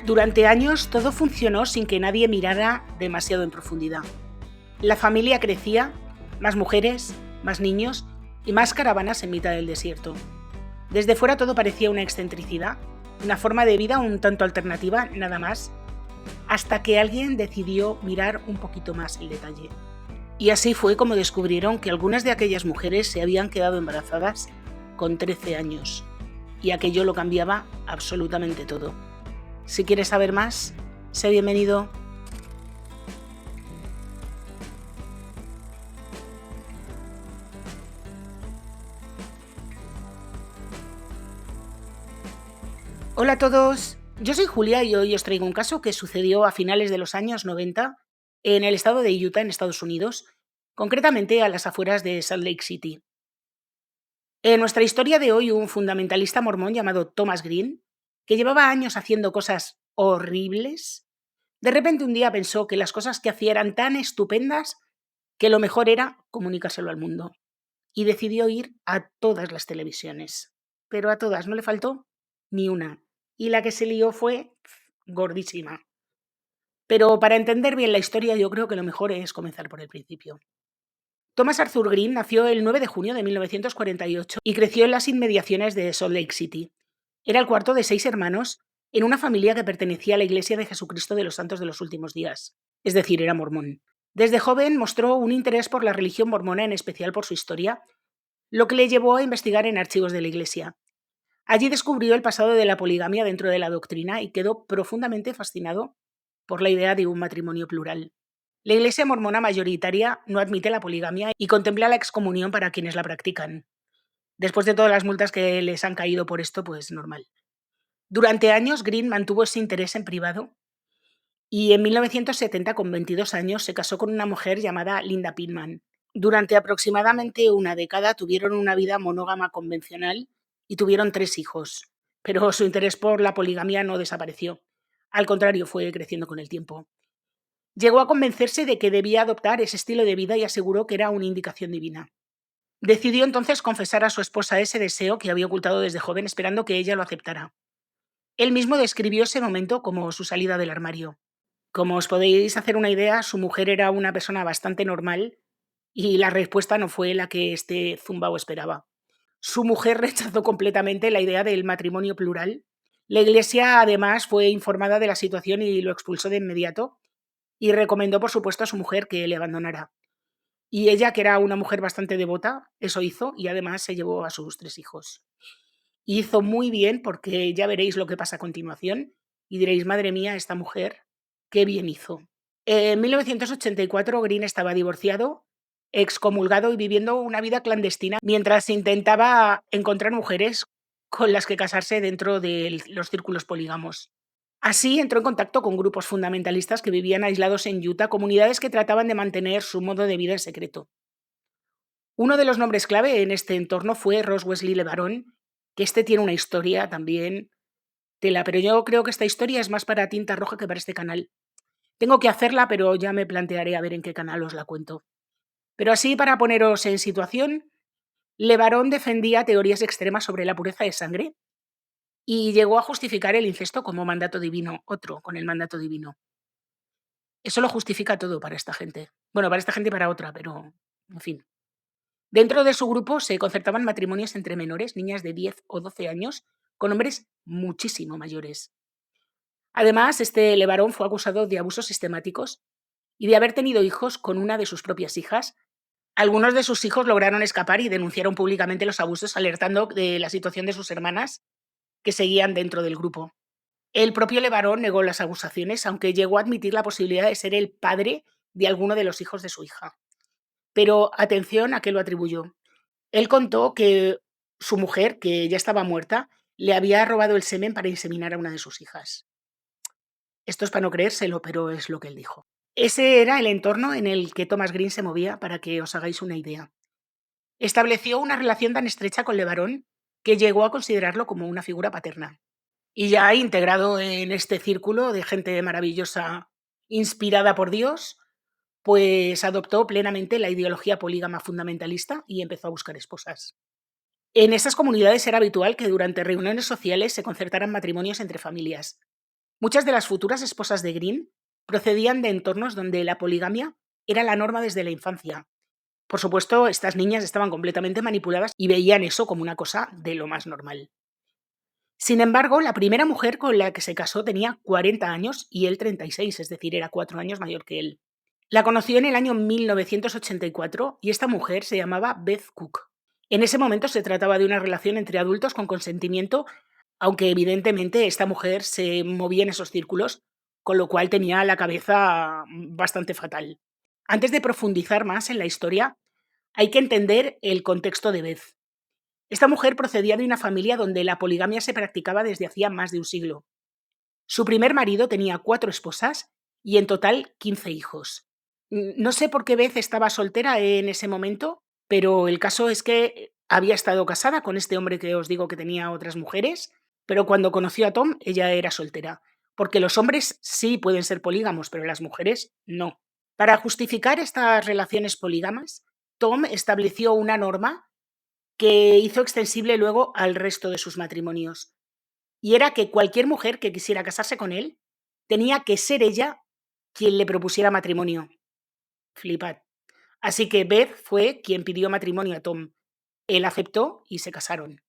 Durante años todo funcionó sin que nadie mirara demasiado en profundidad. La familia crecía, más mujeres, más niños y más caravanas en mitad del desierto. Desde fuera todo parecía una excentricidad, una forma de vida un tanto alternativa, nada más, hasta que alguien decidió mirar un poquito más el detalle. Y así fue como descubrieron que algunas de aquellas mujeres se habían quedado embarazadas con 13 años. Y aquello lo cambiaba absolutamente todo. Si quieres saber más, sé bienvenido. Hola a todos, yo soy Julia y hoy os traigo un caso que sucedió a finales de los años 90 en el estado de Utah, en Estados Unidos, concretamente a las afueras de Salt Lake City. En nuestra historia de hoy, un fundamentalista mormón llamado Thomas Green, que llevaba años haciendo cosas horribles, de repente un día pensó que las cosas que hacía eran tan estupendas que lo mejor era comunicárselo al mundo. Y decidió ir a todas las televisiones. Pero a todas, no le faltó ni una. Y la que se lió fue gordísima. Pero para entender bien la historia yo creo que lo mejor es comenzar por el principio. Thomas Arthur Green nació el 9 de junio de 1948 y creció en las inmediaciones de Salt Lake City. Era el cuarto de 6 hermanos en una familia que pertenecía a la Iglesia de Jesucristo de los Santos de los Últimos Días, es decir, era mormón. Desde joven mostró un interés por la religión mormona, en especial por su historia, lo que le llevó a investigar en archivos de la Iglesia. Allí descubrió el pasado de la poligamia dentro de la doctrina y quedó profundamente fascinado por la idea de un matrimonio plural. La Iglesia mormona mayoritaria no admite la poligamia y contempla la excomunión para quienes la practican. Después de todas las multas que les han caído por esto, pues normal. Durante años, Green mantuvo ese interés en privado y en 1970, con 22 años, se casó con una mujer llamada Linda Pittman. Durante aproximadamente una década tuvieron una vida monógama convencional y tuvieron 3 hijos, pero su interés por la poligamia no desapareció. Al contrario, fue creciendo con el tiempo. Llegó a convencerse de que debía adoptar ese estilo de vida y aseguró que era una indicación divina. Decidió entonces confesar a su esposa ese deseo que había ocultado desde joven, esperando que ella lo aceptara. Él mismo describió ese momento como su salida del armario. Como os podéis hacer una idea, su mujer era una persona bastante normal y la respuesta no fue la que este zumbao esperaba. Su mujer rechazó completamente la idea del matrimonio plural. La Iglesia además fue informada de la situación y lo expulsó de inmediato y recomendó por supuesto a su mujer que le abandonara. Y ella, que era una mujer bastante devota, eso hizo y además se llevó a sus 3 hijos. Y hizo muy bien porque ya veréis lo que pasa a continuación y diréis, madre mía, esta mujer, qué bien hizo. En 1984 Green estaba divorciado, excomulgado y viviendo una vida clandestina mientras intentaba encontrar mujeres con las que casarse dentro de los círculos polígamos. Así entró en contacto con grupos fundamentalistas que vivían aislados en Utah, comunidades que trataban de mantener su modo de vida en secreto. Uno de los nombres clave en este entorno fue Ross Wesley LeBaron, que este tiene una historia también tela, pero yo creo que esta historia es más para tinta roja que para este canal. Tengo que hacerla, pero ya me plantearé a ver en qué canal os la cuento. Pero así, para poneros en situación, LeBaron defendía teorías extremas sobre la pureza de sangre y llegó a justificar el incesto como mandato divino, otro con el mandato divino. Eso lo justifica todo para esta gente. Bueno, para esta gente y para otra, pero en fin. Dentro de su grupo se concertaban matrimonios entre menores, niñas de 10 o 12 años, con hombres muchísimo mayores. Además, este LeBaron fue acusado de abusos sistemáticos y de haber tenido hijos con una de sus propias hijas. Algunos de sus hijos lograron escapar y denunciaron públicamente los abusos, alertando de la situación de sus hermanas que seguían dentro del grupo. El propio LeBaron negó las acusaciones, aunque llegó a admitir la posibilidad de ser el padre de alguno de los hijos de su hija. Pero atención a qué lo atribuyó. Él contó que su mujer, que ya estaba muerta, le había robado el semen para inseminar a una de sus hijas. Esto es para no creérselo, pero es lo que él dijo. Ese era el entorno en el que Thomas Green se movía, para que os hagáis una idea. Estableció una relación tan estrecha con LeBaron que llegó a considerarlo como una figura paterna. Y ya integrado en este círculo de gente maravillosa, inspirada por Dios, pues adoptó plenamente la ideología polígama fundamentalista y empezó a buscar esposas. En esas comunidades era habitual que durante reuniones sociales se concertaran matrimonios entre familias. Muchas de las futuras esposas de Green procedían de entornos donde la poligamia era la norma desde la infancia. Por supuesto, estas niñas estaban completamente manipuladas y veían eso como una cosa de lo más normal. Sin embargo, la primera mujer con la que se casó tenía 40 años y él 36, es decir, era 4 años mayor que él. La conoció en el año 1984 y esta mujer se llamaba Beth Cook. En ese momento se trataba de una relación entre adultos con consentimiento, aunque evidentemente esta mujer se movía en esos círculos, con lo cual tenía la cabeza bastante fatal. Antes de profundizar más en la historia, hay que entender el contexto de Beth. Esta mujer procedía de una familia donde la poligamia se practicaba desde hacía más de un siglo. Su primer marido tenía 4 esposas y en total 15 hijos. No sé por qué Beth estaba soltera en ese momento, pero el caso es que había estado casada con este hombre que os digo que tenía otras mujeres, pero cuando conoció a Tom ella era soltera, porque los hombres sí pueden ser polígamos, pero las mujeres no. Para justificar estas relaciones polígamas, Tom estableció una norma que hizo extensible luego al resto de sus matrimonios. Y era que cualquier mujer que quisiera casarse con él tenía que ser ella quien le propusiera matrimonio. Flipad. Así que Beth fue quien pidió matrimonio a Tom. Él aceptó y se casaron.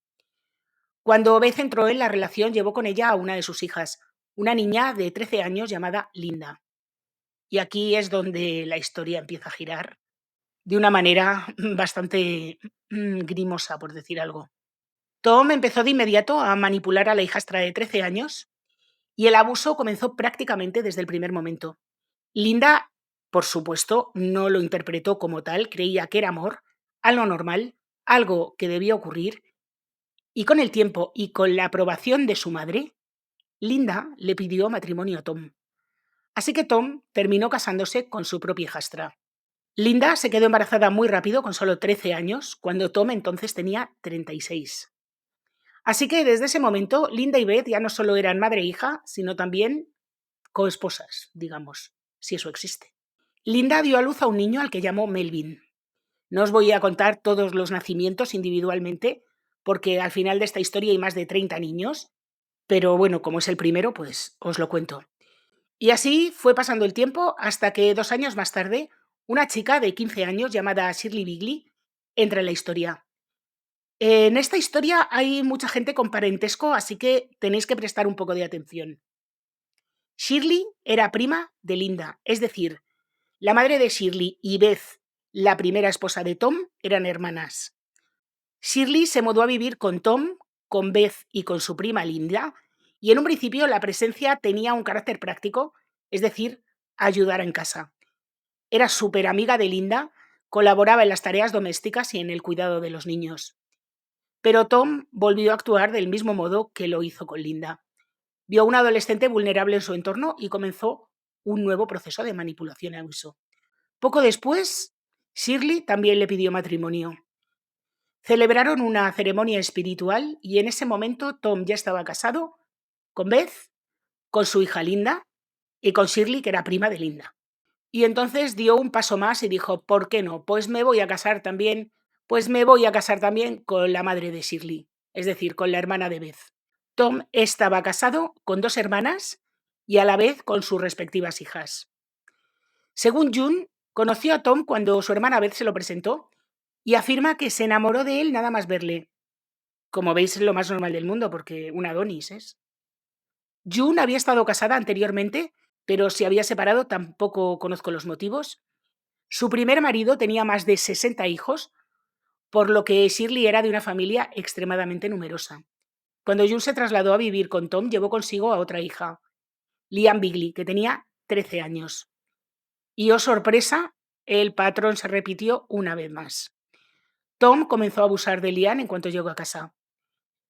Cuando Beth entró en la relación, llevó con ella a una de sus hijas, una niña de 13 años llamada Linda. Y aquí es donde la historia empieza a girar de una manera bastante grimosa, por decir algo. Tom empezó de inmediato a manipular a la hijastra de 13 años y el abuso comenzó prácticamente desde el primer momento. Linda, por supuesto, no lo interpretó como tal, creía que era amor, algo normal, algo que debía ocurrir, y con el tiempo y con la aprobación de su madre, Linda le pidió matrimonio a Tom. Así que Tom terminó casándose con su propia hijastra. Linda se quedó embarazada muy rápido, con solo 13 años, cuando Tom entonces tenía 36. Así que desde ese momento, Linda y Beth ya no solo eran madre e hija, sino también coesposas, digamos, si eso existe. Linda dio a luz a un niño al que llamó Melvin. No os voy a contar todos los nacimientos individualmente, porque al final de esta historia hay más de 30 niños, pero bueno, como es el primero, pues os lo cuento. Y así fue pasando el tiempo hasta que 2 años más tarde, una chica de 15 años llamada Shirley Bigley entra en la historia. En esta historia hay mucha gente con parentesco, así que tenéis que prestar un poco de atención. Shirley era prima de Linda, es decir, la madre de Shirley y Beth, la primera esposa de Tom, eran hermanas. Shirley se mudó a vivir con Tom, con Beth y con su prima Linda, y en un principio la presencia tenía un carácter práctico, es decir, ayudar en casa. Era súper amiga de Linda, colaboraba en las tareas domésticas y en el cuidado de los niños. Pero Tom volvió a actuar del mismo modo que lo hizo con Linda. Vio a un adolescente vulnerable en su entorno y comenzó un nuevo proceso de manipulación y abuso. Poco después, Shirley también le pidió matrimonio. Celebraron una ceremonia espiritual y en ese momento Tom ya estaba casado con Beth, con su hija Linda y con Shirley, que era prima de Linda. Y entonces dio un paso más y dijo, ¿por qué no? Pues me voy a casar también, con la madre de Shirley, es decir, con la hermana de Beth. Tom estaba casado con 2 hermanas y a la vez con sus respectivas hijas. Según June, conoció a Tom cuando su hermana Beth se lo presentó y afirma que se enamoró de él nada más verle. Como veis, es lo más normal del mundo, porque un Adonis es. June había estado casada anteriormente, pero se había separado, tampoco conozco los motivos. Su primer marido tenía más de 60 hijos, por lo que Shirley era de una familia extremadamente numerosa. Cuando June se trasladó a vivir con Tom, llevó consigo a otra hija, Liam Bigley, que tenía 13 años. Y, oh sorpresa, el patrón se repitió una vez más. Tom comenzó a abusar de Liam en cuanto llegó a casa.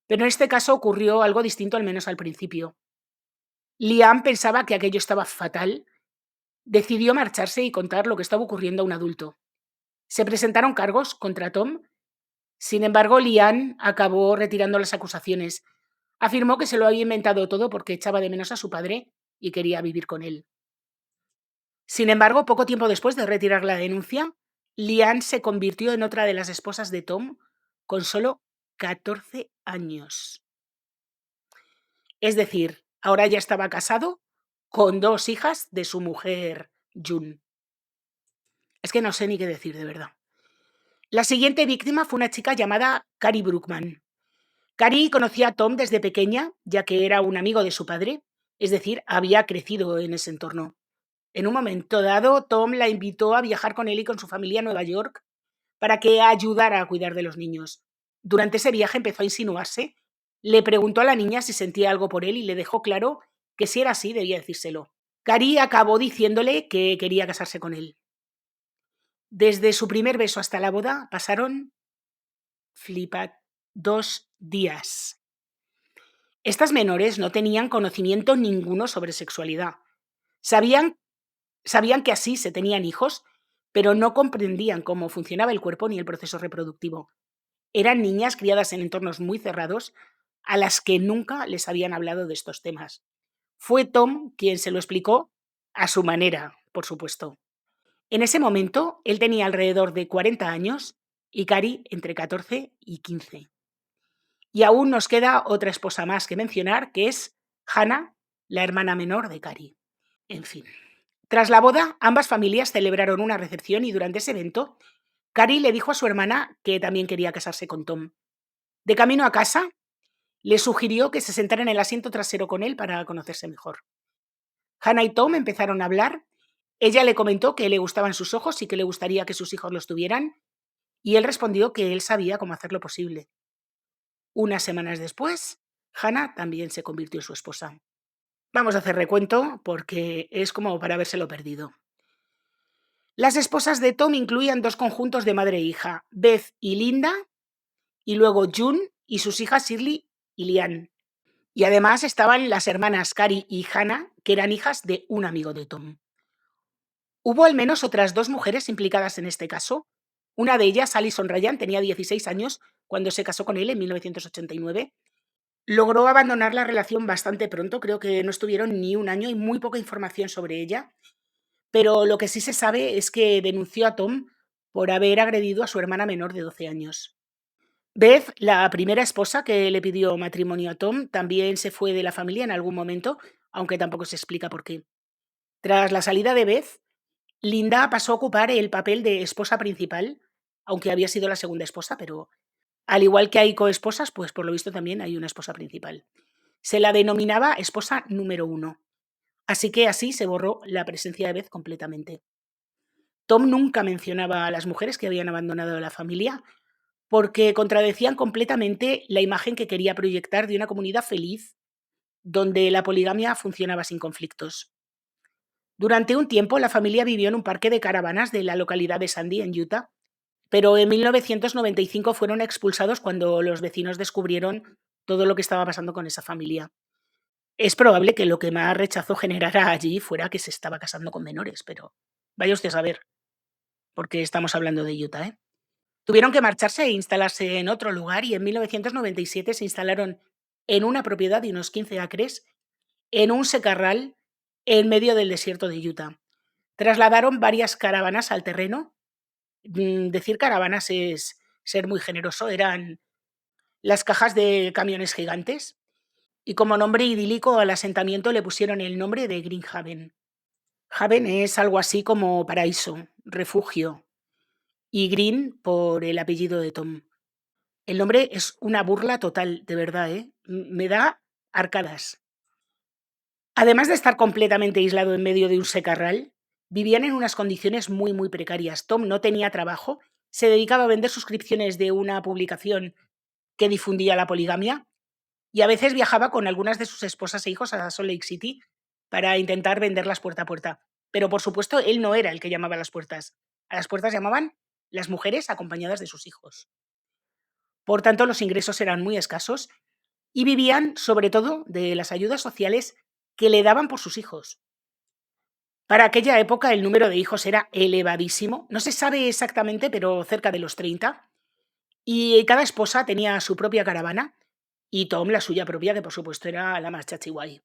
Pero en este caso ocurrió algo distinto, al menos al principio. Liam pensaba que aquello estaba fatal, decidió marcharse y contar lo que estaba ocurriendo a un adulto. Se presentaron cargos contra Tom. Sin embargo, Liam acabó retirando las acusaciones. Afirmó que se lo había inventado todo porque echaba de menos a su padre y quería vivir con él. Sin embargo, poco tiempo después de retirar la denuncia, Liam se convirtió en otra de las esposas de Tom con solo 14 años. Es decir, Ahora ya estaba casado con 2 hijas de su mujer, June. Es que no sé ni qué decir, de verdad. La siguiente víctima fue una chica llamada Carrie Brookman. Carrie conocía a Tom desde pequeña, ya que era un amigo de su padre, es decir, había crecido en ese entorno. En un momento dado, Tom la invitó a viajar con él y con su familia a Nueva York para que ayudara a cuidar de los niños. Durante ese viaje empezó a insinuarse, le preguntó a la niña si sentía algo por él y le dejó claro que si era así debía decírselo. Carrie acabó diciéndole que quería casarse con él. Desde su primer beso hasta la boda pasaron, flipad, 2 días. Estas menores no tenían conocimiento ninguno sobre sexualidad. Sabían, sabían que así se tenían hijos, pero no comprendían cómo funcionaba el cuerpo ni el proceso reproductivo. Eran niñas criadas en entornos muy cerrados a las que nunca les habían hablado de estos temas. Fue Tom quien se lo explicó a su manera, por supuesto. En ese momento, él tenía alrededor de 40 años y Carrie entre 14 y 15. Y aún nos queda otra esposa más que mencionar, que es Hannah, la hermana menor de Carrie. En fin. Tras la boda, ambas familias celebraron una recepción y durante ese evento, Carrie le dijo a su hermana que también quería casarse con Tom. De camino a casa, le sugirió que se sentara en el asiento trasero con él para conocerse mejor. Hannah y Tom empezaron a hablar. Ella le comentó que le gustaban sus ojos y que le gustaría que sus hijos los tuvieran, y él respondió que él sabía cómo hacerlo posible. Unas semanas después, Hannah también se convirtió en su esposa. Vamos a hacer recuento porque es como para habérselo perdido. Las esposas de Tom incluían 2 conjuntos de madre e hija, Beth y Linda, y luego June y sus hijas Shirley y Liane. Y además estaban las hermanas Carrie y Hannah, que eran hijas de un amigo de Tom. Hubo al menos otras 2 mujeres implicadas en este caso. Una de ellas, Alison Ryan, tenía 16 años cuando se casó con él en 1989. Logró abandonar la relación bastante pronto, creo que no estuvieron ni un año y muy poca información sobre ella, pero lo que sí se sabe es que denunció a Tom por haber agredido a su hermana menor de 12 años. Beth, la primera esposa que le pidió matrimonio a Tom, también se fue de la familia en algún momento, aunque tampoco se explica por qué. Tras la salida de Beth, Linda pasó a ocupar el papel de esposa principal, aunque había sido la segunda esposa, pero al igual que hay coesposas, pues por lo visto también hay una esposa principal. Se la denominaba esposa número 1, así que así se borró la presencia de Beth completamente. Tom nunca mencionaba a las mujeres que habían abandonado la familia porque contradecían completamente la imagen que quería proyectar de una comunidad feliz donde la poligamia funcionaba sin conflictos. Durante un tiempo, la familia vivió en un parque de caravanas de la localidad de Sandy, en Utah, pero en 1995 fueron expulsados cuando los vecinos descubrieron todo lo que estaba pasando con esa familia. Es probable que lo que más rechazo generara allí fuera que se estaba casando con menores, pero vaya usted a saber, porque estamos hablando de Utah, ¿eh? Tuvieron que marcharse e instalarse en otro lugar y en 1997 se instalaron en una propiedad de unos 15 acres, en un secarral, en medio del desierto de Utah. Trasladaron varias caravanas al terreno. Decir caravanas es ser muy generoso, eran las cajas de camiones gigantes. Y como nombre idílico al asentamiento le pusieron el nombre de Green Haven. Haven es algo así como paraíso, refugio, y Green por el apellido de Tom. El nombre es una burla total, de verdad, ¿eh? Me da arcadas. Además de estar completamente aislado en medio de un secarral, vivían en unas condiciones muy, muy precarias. Tom no tenía trabajo, se dedicaba a vender suscripciones de una publicación que difundía la poligamia y a veces viajaba con algunas de sus esposas e hijos a Salt Lake City para intentar venderlas puerta a puerta. Pero por supuesto, él no era el que llamaba a las puertas. A las puertas llamaban las mujeres acompañadas de sus hijos. Por tanto, los ingresos eran muy escasos y vivían sobre todo de las ayudas sociales que le daban por sus hijos. Para aquella época el número de hijos era elevadísimo, no se sabe exactamente, pero cerca de los 30, y cada esposa tenía su propia caravana y Tom la suya propia, que por supuesto era la más chachiguay.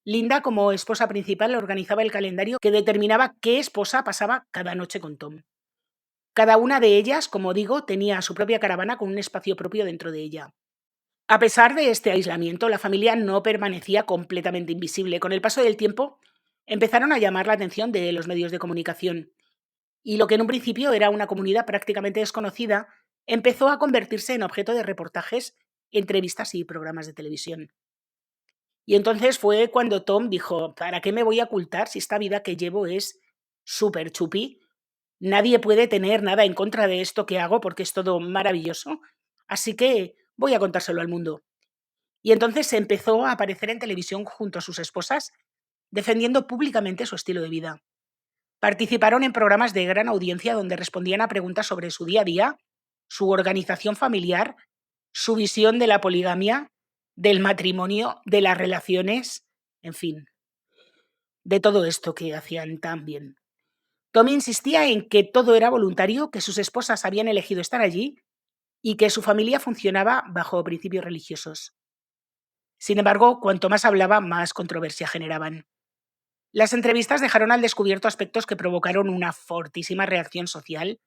Linda, como esposa principal, organizaba el calendario que determinaba qué esposa pasaba cada noche con Tom. Cada una de ellas, como digo, tenía su propia caravana con un espacio propio dentro de ella. A pesar de este aislamiento, la familia no permanecía completamente invisible. Con el paso del tiempo, empezaron a llamar la atención de los medios de comunicación y lo que en un principio era una comunidad prácticamente desconocida, empezó a convertirse en objeto de reportajes, entrevistas y programas de televisión. Y entonces fue cuando Tom dijo, ¿para qué me voy a ocultar si esta vida que llevo es súper chupi? Nadie puede tener nada en contra de esto que hago porque es todo maravilloso. Así que voy a contárselo al mundo. Y entonces se empezó a aparecer en televisión junto a sus esposas, defendiendo públicamente su estilo de vida. Participaron en programas de gran audiencia donde respondían a preguntas sobre su día a día, su organización familiar, su visión de la poligamia, del matrimonio, de las relaciones, en fin, de todo esto que hacían tan bien. Tommy insistía en que todo era voluntario, que sus esposas habían elegido estar allí y que su familia funcionaba bajo principios religiosos. Sin embargo, cuanto más hablaba, más controversia generaban. Las entrevistas dejaron al descubierto aspectos que provocaron una fortísima reacción social,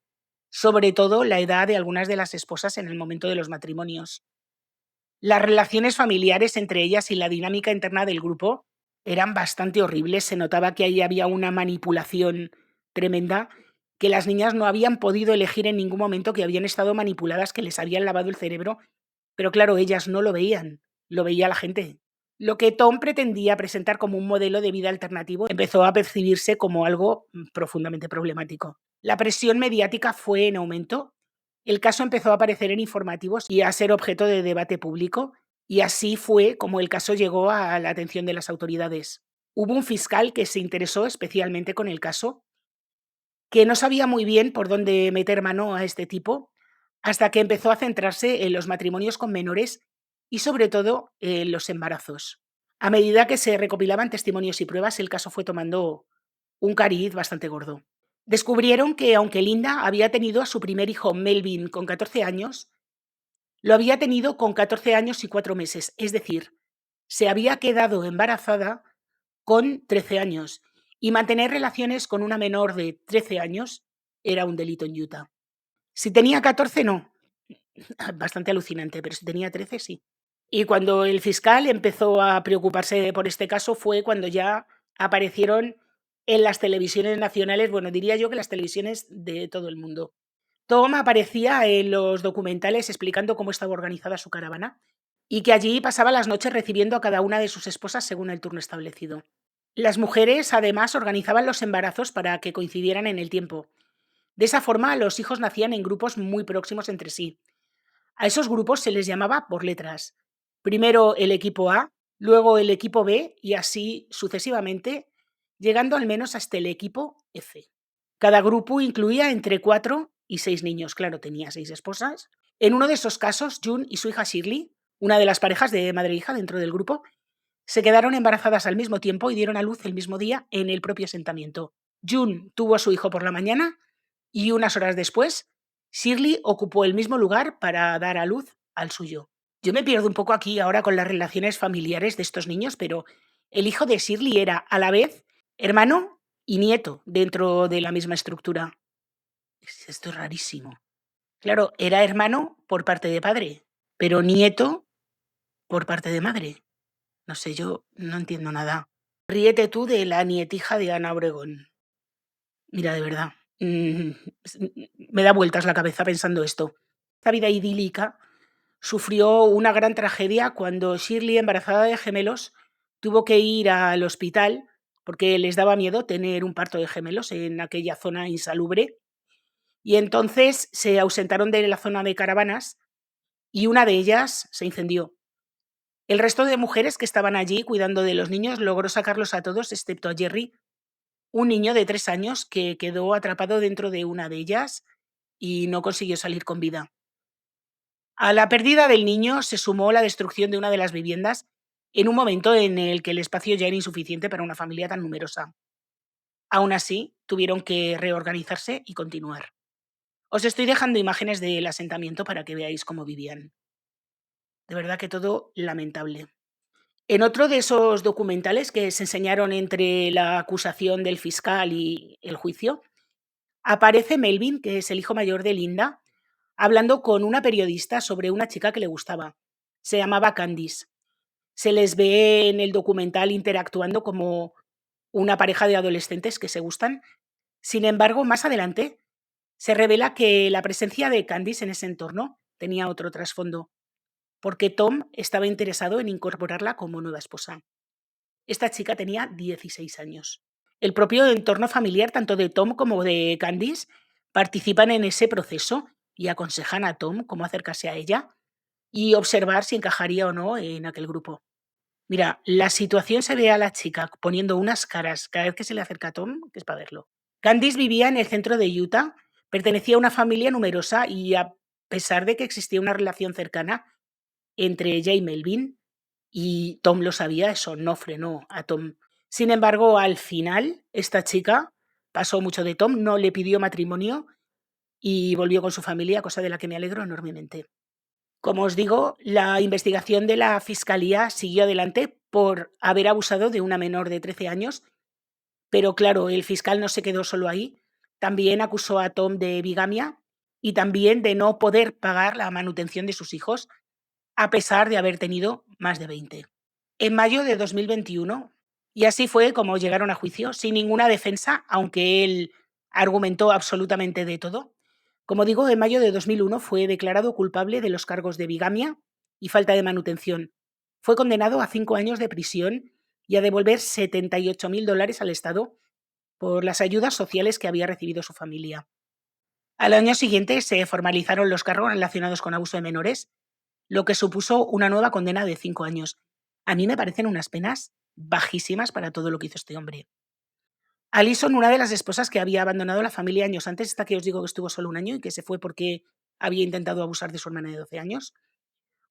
sobre todo la edad de algunas de las esposas en el momento de los matrimonios. Las relaciones familiares entre ellas y la dinámica interna del grupo eran bastante horribles. Se notaba que ahí había una manipulación tremenda, que las niñas no habían podido elegir en ningún momento, que habían estado manipuladas, que les habían lavado el cerebro, pero claro, ellas no lo veían, lo veía la gente. Lo que Tom pretendía presentar como un modelo de vida alternativo empezó a percibirse como algo profundamente problemático. La presión mediática fue en aumento. El caso empezó a aparecer en informativos y a ser objeto de debate público, y así fue como el caso llegó a la atención de las autoridades. Hubo un fiscal que se interesó especialmente con el caso, que no sabía muy bien por dónde meter mano a este tipo, hasta que empezó a centrarse en los matrimonios con menores y sobre todo en los embarazos. A medida que se recopilaban testimonios y pruebas, el caso fue tomando un cariz bastante gordo. Descubrieron que aunque Linda había tenido a su primer hijo Melvin con 14 años, lo había tenido con 14 años y 4 meses, es decir, se había quedado embarazada con 13 años, y mantener relaciones con una menor de 13 años era un delito en Utah. Si tenía 14 no, bastante alucinante, pero si tenía 13 sí. Y cuando el fiscal empezó a preocuparse por este caso fue cuando ya aparecieron en las televisiones nacionales, bueno, diría yo que las televisiones de todo el mundo. Tom aparecía en los documentales explicando cómo estaba organizada su caravana y que allí pasaba las noches recibiendo a cada una de sus esposas según el turno establecido. Las mujeres además organizaban los embarazos para que coincidieran en el tiempo. De esa forma los hijos nacían en grupos muy próximos entre sí. A esos grupos se les llamaba por letras. Primero el equipo A, luego el equipo B y así sucesivamente, llegando al menos hasta el equipo F. Cada grupo incluía entre 4 y 6 niños, claro, tenía 6 esposas. En uno de esos casos, June y su hija Shirley, una de las parejas de madre e hija dentro del grupo, se quedaron embarazadas al mismo tiempo y dieron a luz el mismo día en el propio asentamiento. June tuvo a su hijo por la mañana y unas horas después, Shirley ocupó el mismo lugar para dar a luz al suyo. Yo me pierdo un poco aquí ahora con las relaciones familiares de estos niños, pero el hijo de Shirley era a la vez hermano y nieto dentro de la misma estructura. Esto es rarísimo. Claro, era hermano por parte de padre, pero nieto por parte de madre. No sé, yo no entiendo nada. Ríete tú de la nietija de Ana Obregón. Mira, de verdad, me da vueltas la cabeza pensando esto. Esta vida idílica sufrió una gran tragedia cuando Shirley, embarazada de gemelos, tuvo que ir al hospital porque les daba miedo tener un parto de gemelos en aquella zona insalubre. Y entonces se ausentaron de la zona de caravanas y una de ellas se incendió. El resto de mujeres que estaban allí cuidando de los niños logró sacarlos a todos excepto a Jerry, un niño de 3 años que quedó atrapado dentro de una de ellas y no consiguió salir con vida. A la pérdida del niño se sumó la destrucción de una de las viviendas en un momento en el que el espacio ya era insuficiente para una familia tan numerosa. Aún así, tuvieron que reorganizarse y continuar. Os estoy dejando imágenes del asentamiento para que veáis cómo vivían. De verdad que todo lamentable. En otro de esos documentales que se enseñaron entre la acusación del fiscal y el juicio, aparece Melvin, que es el hijo mayor de Linda, hablando con una periodista sobre una chica que le gustaba. Se llamaba Candice. Se les ve en el documental interactuando como una pareja de adolescentes que se gustan. Sin embargo, más adelante se revela que la presencia de Candice en ese entorno tenía otro trasfondo, porque Tom estaba interesado en incorporarla como nueva esposa. Esta chica tenía 16 años. El propio entorno familiar, tanto de Tom como de Candice, participan en ese proceso y aconsejan a Tom cómo acercarse a ella y observar si encajaría o no en aquel grupo. Mira, la situación se ve a la chica poniendo unas caras cada vez que se le acerca a Tom, que es para verlo. Candice vivía en el centro de Utah, pertenecía a una familia numerosa y a pesar de que existía una relación cercana entre ella y Melvin, y Tom lo sabía, eso no frenó a Tom. Sin embargo, al final, esta chica pasó mucho de Tom, no le pidió matrimonio y volvió con su familia, cosa de la que me alegro enormemente. Como os digo, la investigación de la fiscalía siguió adelante por haber abusado de una menor de 13 años, pero claro, el fiscal no se quedó solo ahí. También acusó a Tom de bigamia y también de no poder pagar la manutención de sus hijos, a pesar de haber tenido más de 20. En mayo de 2021, y así fue como llegaron a juicio, sin ninguna defensa, aunque él argumentó absolutamente de todo. Como digo, en mayo de 2001 fue declarado culpable de los cargos de bigamia y falta de manutención. Fue condenado a 5 años de prisión y a devolver $78.000 al Estado por las ayudas sociales que había recibido su familia. Al año siguiente se formalizaron los cargos relacionados con abuso de menores, lo que supuso una nueva condena de 5 años. A mí me parecen unas penas bajísimas para todo lo que hizo este hombre. Alison, una de las esposas que había abandonado la familia años antes, esta que os digo que estuvo solo un año y que se fue porque había intentado abusar de su hermana de 12 años.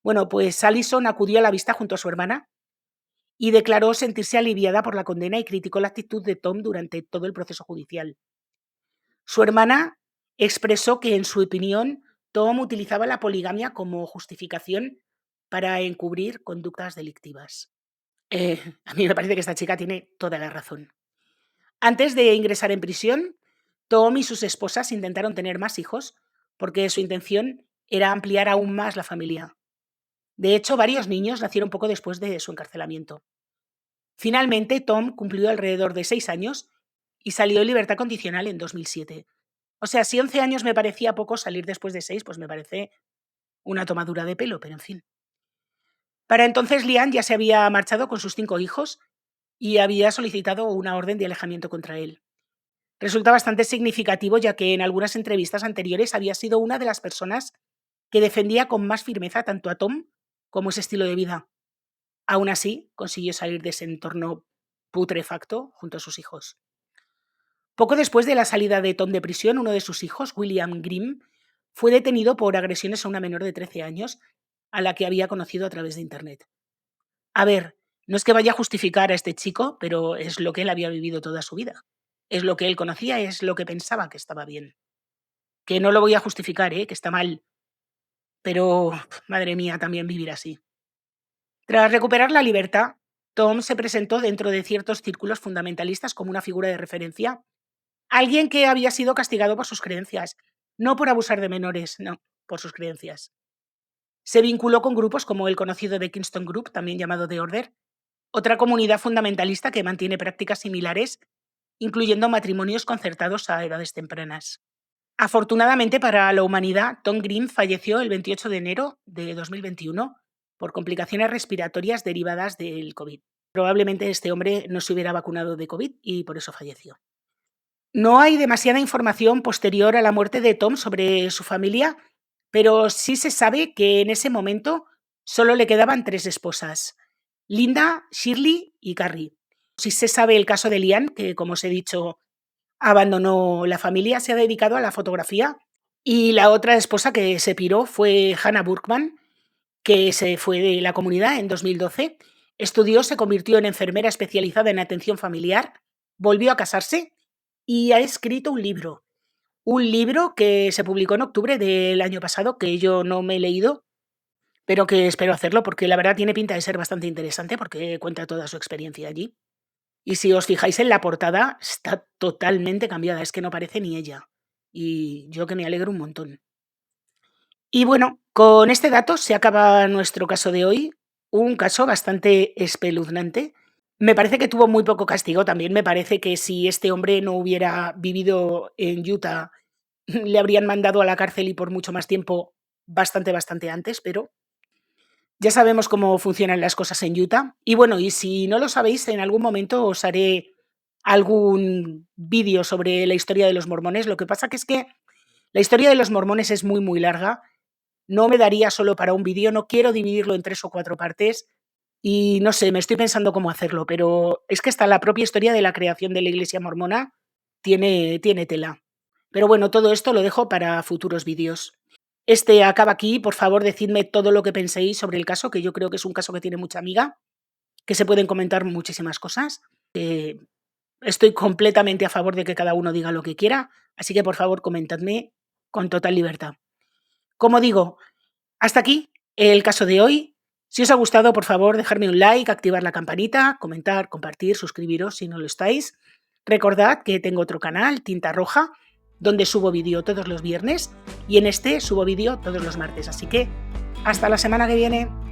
Bueno, pues Alison acudió a la vista junto a su hermana y declaró sentirse aliviada por la condena y criticó la actitud de Tom durante todo el proceso judicial. Su hermana expresó que, en su opinión, Tom utilizaba la poligamia como justificación para encubrir conductas delictivas. A mí me parece que esta chica tiene toda la razón. Antes de ingresar en prisión, Tom y sus esposas intentaron tener más hijos porque su intención era ampliar aún más la familia. De hecho, varios niños nacieron poco después de su encarcelamiento. Finalmente, Tom cumplió alrededor de 6 años y salió en libertad condicional en 2007. O sea, si 11 años me parecía poco, salir después de 6, pues me parece una tomadura de pelo, pero en fin. Para entonces, Lian ya se había marchado con sus 5 hijos y había solicitado una orden de alejamiento contra él. Resulta bastante significativo, ya que en algunas entrevistas anteriores había sido una de las personas que defendía con más firmeza tanto a Tom como ese estilo de vida. Aún así, consiguió salir de ese entorno putrefacto junto a sus hijos. Poco después de la salida de Tom de prisión, uno de sus hijos, William Grimm, fue detenido por agresiones a una menor de 13 años a la que había conocido a través de Internet. A ver, no es que vaya a justificar a este chico, pero es lo que él había vivido toda su vida. Es lo que él conocía, es lo que pensaba que estaba bien. Que no lo voy a justificar, que está mal, pero madre mía, también vivir así. Tras recuperar la libertad, Tom se presentó dentro de ciertos círculos fundamentalistas como una figura de referencia, alguien que había sido castigado por sus creencias, no por abusar de menores, no, por sus creencias. Se vinculó con grupos como el conocido The Kingston Group, también llamado The Order, otra comunidad fundamentalista que mantiene prácticas similares, incluyendo matrimonios concertados a edades tempranas. Afortunadamente para la humanidad, Tom Green falleció el 28 de enero de 2021 por complicaciones respiratorias derivadas del COVID. Probablemente este hombre no se hubiera vacunado de COVID y por eso falleció. No hay demasiada información posterior a la muerte de Tom sobre su familia, pero sí se sabe que en ese momento solo le quedaban 3 esposas: Linda, Shirley y Carrie. Sí se sabe el caso de Lian, que como os he dicho, abandonó la familia, se ha dedicado a la fotografía, y la otra esposa que se piró fue Hannah Burkman, que se fue de la comunidad en 2012, estudió, se convirtió en enfermera especializada en atención familiar, volvió a casarse y ha escrito un libro que se publicó en octubre del año pasado, que yo no me he leído, pero que espero hacerlo porque la verdad tiene pinta de ser bastante interesante porque cuenta toda su experiencia allí. Y si os fijáis en la portada, está totalmente cambiada, es que no parece ni ella. Y yo que me alegro un montón. Y bueno, Con este dato se acaba nuestro caso de hoy, un caso bastante espeluznante. Me parece que tuvo muy poco castigo, también me parece que si este hombre no hubiera vivido en Utah, le habrían mandado a la cárcel y por mucho más tiempo, bastante antes, pero ya sabemos cómo funcionan las cosas en Utah. Y bueno, y si no lo sabéis, en algún momento os haré algún vídeo sobre la historia de los mormones. Lo que pasa que es que la historia de los mormones es muy larga. No me daría solo para un vídeo, no quiero dividirlo en 3 o 4 partes y no sé, me estoy pensando cómo hacerlo, pero es que hasta la propia historia de la creación de la iglesia mormona tiene tela. Pero bueno, todo esto lo dejo para futuros vídeos. Este acaba aquí, por favor, decidme todo lo que penséis sobre el caso, que yo creo que es un caso que tiene mucha amiga, que se pueden comentar muchísimas cosas. Estoy completamente a favor de que cada uno diga lo que quiera, así que por favor comentadme con total libertad. Como digo, hasta aquí el caso de hoy. Si os ha gustado, por favor, dejarme un like, activar la campanita, comentar, compartir, suscribiros si no lo estáis. Recordad que tengo otro canal, Tinta Roja, donde subo vídeo todos los viernes y en este subo vídeo todos los martes. Así que hasta la semana que viene.